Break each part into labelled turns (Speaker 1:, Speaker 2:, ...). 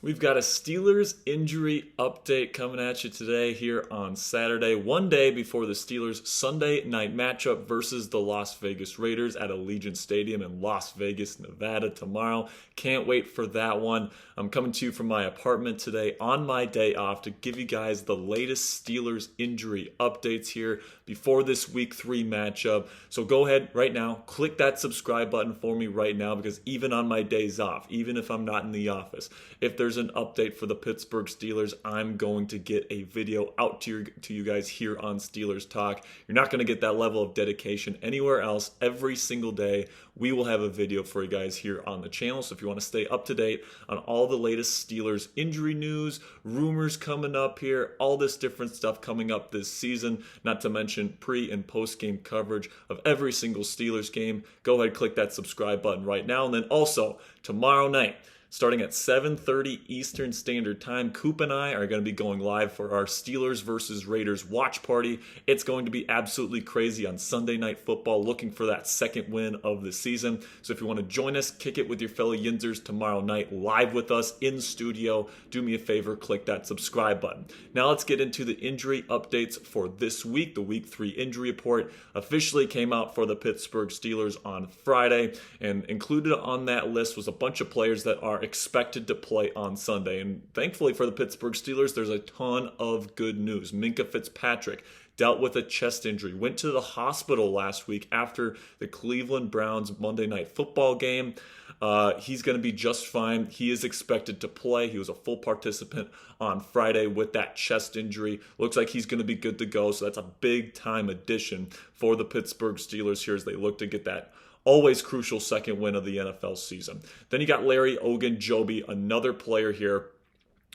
Speaker 1: We've got a Steelers injury update coming at you today here on Saturday, one day before the Steelers' Sunday night matchup versus the Las Vegas Raiders at Allegiant Stadium in Las Vegas, Nevada tomorrow. Can't wait for that one. I'm coming to you from my apartment today on my day off to give you guys the latest Steelers injury updates here before this Week 3 matchup. So go ahead right now, click that subscribe button for me right now, because even on my days off, even if I'm not in the office, if there's an update for the Pittsburgh Steelers, I'm going to get a video out to you guys here on Steelers Talk. You're not going to get that level of dedication anywhere else. Every single day, we will have a video for you guys here on the channel. So if you want to stay up to date on all the latest Steelers injury news, rumors coming up here, all this different stuff coming up this season, not to mention pre and post game coverage of every single Steelers game, go ahead, click that subscribe button right now. And then also tomorrow night, starting at 7:30 Eastern Standard Time, Coop and I are going to be going live for our Steelers versus Raiders watch party. It's going to be absolutely crazy on Sunday Night Football, looking for that second win of the season. So if you want to join us, kick it with your fellow Yinzers tomorrow night, live with us in studio, do me a favor, click that subscribe button. Now let's get into the injury updates for this week. The Week 3 injury report officially came out for the Pittsburgh Steelers on Friday, and included on that list was a bunch of players that are expected to play on Sunday. And thankfully for the Pittsburgh Steelers, there's a ton of good news. Minkah Fitzpatrick dealt with a chest injury, went to the hospital last week after the Cleveland Browns Monday Night Football game. He's going to be just fine. He is expected to play. He was a full participant on Friday with that chest injury. Looks like he's going to be good to go. So that's a big time addition for the Pittsburgh Steelers here as they look to get that always crucial second win of the NFL season. Then you got Larry Ogunjobi, another player here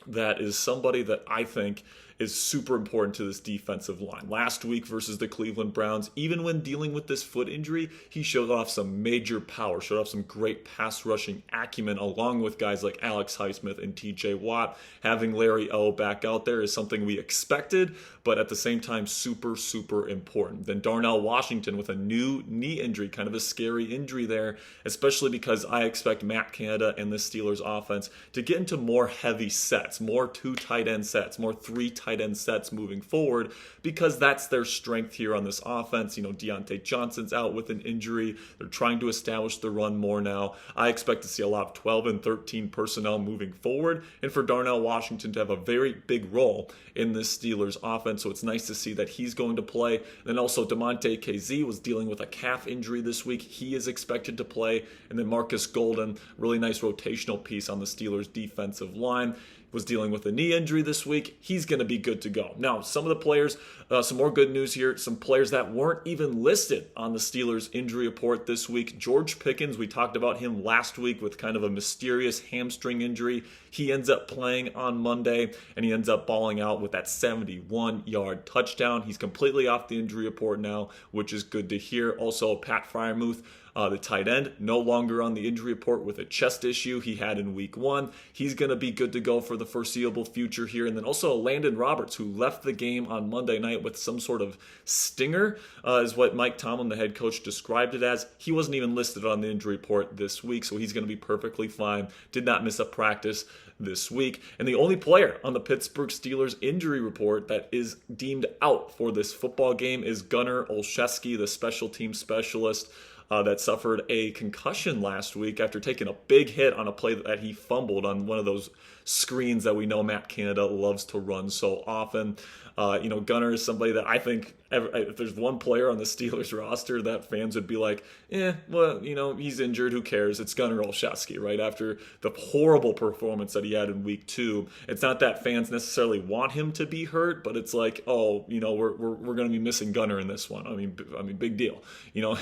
Speaker 1: that is somebody that I think is super important to this defensive line. Last week versus the Cleveland Browns, even when dealing with this foot injury, he showed off some major power, showed off some great pass rushing acumen, along with guys like Alex Highsmith and TJ Watt. Having Larry O back out there is something we expected, but at the same time, super, super important. Then Darnell Washington with a new knee injury, kind of a scary injury there, especially because I expect Matt Canada and the Steelers offense to get into more heavy sets, more 2 tight end sets, more 3 tight end sets moving forward, because that's their strength here on this offense. You know, Deontay Johnson's out with an injury. They're trying to establish the run more now. I expect to see a lot of 12 and 13 personnel moving forward, and for Darnell Washington to have a very big role in this Steelers offense. So it's nice to see that he's going to play. And then also DeMonte KZ was dealing with a calf injury this week. He is expected to play. And then Marcus Golden, really nice rotational piece on the Steelers defensive line, was dealing with a knee injury this week. He's going to be good to go. Now, some of the players, some more good news here, some players that weren't even listed on the Steelers injury report this week. George Pickens, we talked about him last week with kind of a mysterious hamstring injury. He ends up playing on Monday, and he ends up balling out with that 71-yard touchdown. He's completely off the injury report now, which is good to hear. Also, Pat Freiermuth, the tight end, no longer on the injury report with a chest issue he had in Week 1. He's going to be good to go for the foreseeable future here. And then also Landon Roberts, who left the game on Monday night with some sort of stinger, is what Mike Tomlin, the head coach, described it as. He wasn't even listed on the injury report this week, so he's going to be perfectly fine. Did not miss a practice this week. And the only player on the Pittsburgh Steelers injury report that is deemed out for this football game is Gunnar Olszewski, the special team specialist that suffered a concussion last week after taking a big hit on a play that he fumbled on one of those screens that we know Matt Canada loves to run so often. Gunnar is somebody that I think if there's one player on the Steelers roster that fans would be like, he's injured, who cares? It's Gunnar Olszewski, right? After the horrible performance that he had in Week 2. It's not that fans necessarily want him to be hurt, but it's like, we're going to be missing Gunnar in this one. I mean, big deal.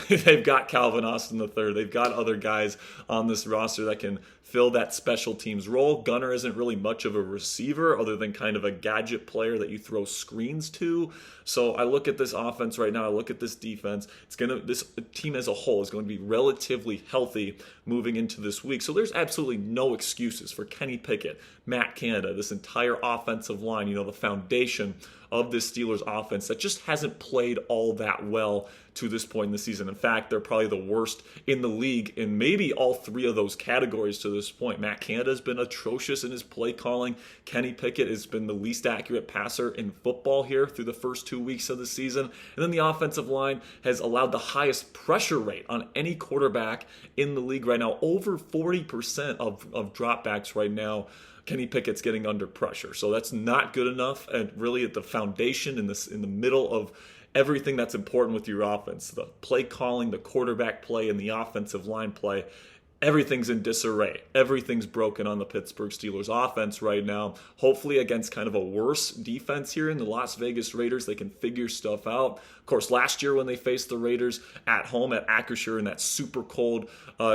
Speaker 1: They've got Calvin Austin III. They've got other guys on this roster that can fill that special teams role. Gunnar isn't really much of a receiver other than kind of a gadget player that you throw screens to. So I look at this offense right now, I look at this defense, this team as a whole is going to be relatively healthy moving into this week. So there's absolutely no excuses for Kenny Pickett, Matt Canada, this entire offensive line, the foundation of this Steelers offense that just hasn't played all that well to this point in the season. In fact, they're probably the worst in the league in maybe all three of those categories to this point. Matt Canada has been atrocious in his play calling. Kenny Pickett has been the least accurate passer in football here through the first 2 weeks of the season. And then the offensive line has allowed the highest pressure rate on any quarterback in the league right now. Over 40% of dropbacks right now, Kenny Pickett's getting under pressure. So that's not good enough. And really at the foundation in the middle of everything that's important with your offense, the play calling, the quarterback play, and the offensive line play, everything's in disarray. Everything's broken on the Pittsburgh Steelers offense right now. Hopefully against kind of a worse defense here in the Las Vegas Raiders, they can figure stuff out. Of course, last year when they faced the Raiders at home at Acrisure in that super cold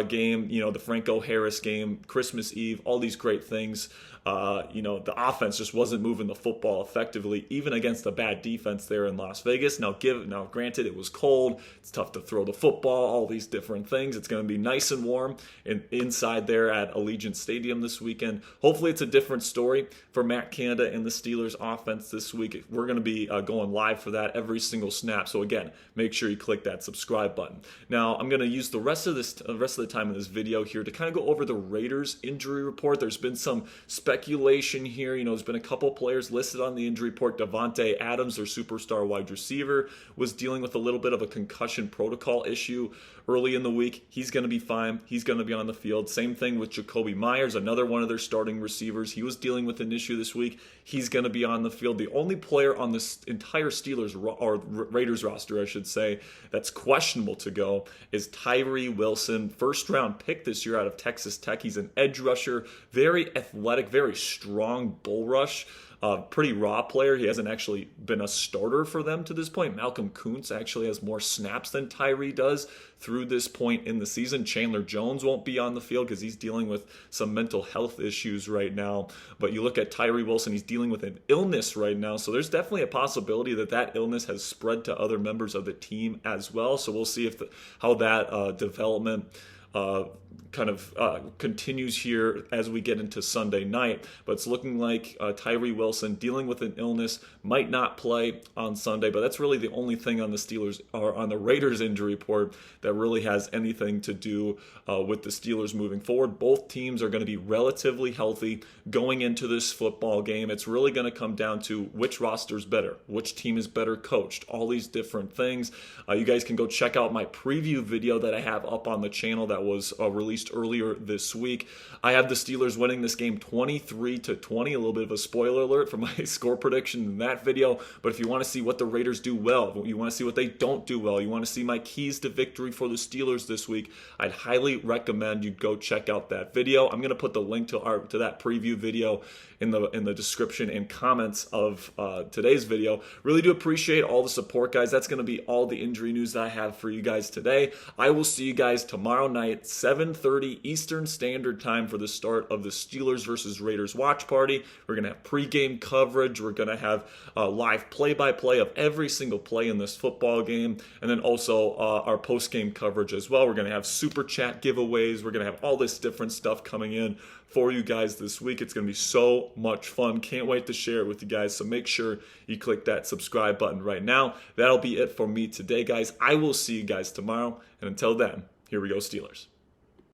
Speaker 1: game, the Franco Harris game, Christmas Eve, all these great things. The offense just wasn't moving the football effectively, even against a bad defense there in Las Vegas. Now, granted, it was cold. It's tough to throw the football, all these different things. It's going to be nice and warm inside there at Allegiant Stadium this weekend. Hopefully, it's a different story for Matt Canada and the Steelers offense this week. We're going to be going live for that every single snap. So again, make sure you click that subscribe button. Now, I'm going to use the rest of the time in this video here to kind of go over the Raiders injury report. There's been some speculation here. There's been a couple players listed on the injury report. Davante Adams, their superstar wide receiver, was dealing with a little bit of a concussion protocol issue early in the week. He's going to be fine. He's going to be on the field. Same thing with Jacoby Myers, another one of their starting receivers. He was dealing with an issue this week. He's going to be on the field. The only player on this entire Raiders roster, I should say, that's questionable to go is Tyree Wilson, first-round pick this year out of Texas Tech. He's an edge rusher, very athletic, very strong bull rush. Pretty raw player. He hasn't actually been a starter for them to this point. Malcolm Kuntz actually has more snaps than Tyree does through this point in the season. Chandler Jones won't be on the field because he's dealing with some mental health issues right now. But you look at Tyree Wilson, he's dealing with an illness right now. So there's definitely a possibility that illness has spread to other members of the team as well. So we'll see how that development continues here as we get into Sunday night. But it's looking like Tyree Wilson dealing with an illness might not play on Sunday. But that's really the only thing on the Steelers or on the Raiders injury report that really has anything to do with the Steelers moving forward. Both teams are going to be relatively healthy going into this football game. It's really going to come down to which roster's better, which team is better coached, all these different things. You guys can go check out my preview video that I have up on the channel that was released earlier this week. I have the Steelers winning this game 23-20. A little bit of a spoiler alert for my score prediction in that video. But if you want to see what the Raiders do well, you want to see what they don't do well, you want to see my keys to victory for the Steelers this week, I'd highly recommend you go check out that video. I'm going to put the link to that preview video in the description and comments of today's video. Really do appreciate all the support, guys. That's going to be all the injury news that I have for you guys today. I will see you guys tomorrow night, 7:30 Eastern Standard Time for the start of the Steelers versus Raiders watch party. We're going to have pregame coverage. We're going to have live play-by-play of every single play in this football game, and then also our post-game coverage as well. We're going to have super chat giveaways. We're going to have all this different stuff coming in for you guys this week. It's going to be so much fun. Can't wait to share it with you guys. So make sure you click that subscribe button right now. That'll be it for me today, guys. I will see you guys tomorrow. And until then, here we go, Steelers.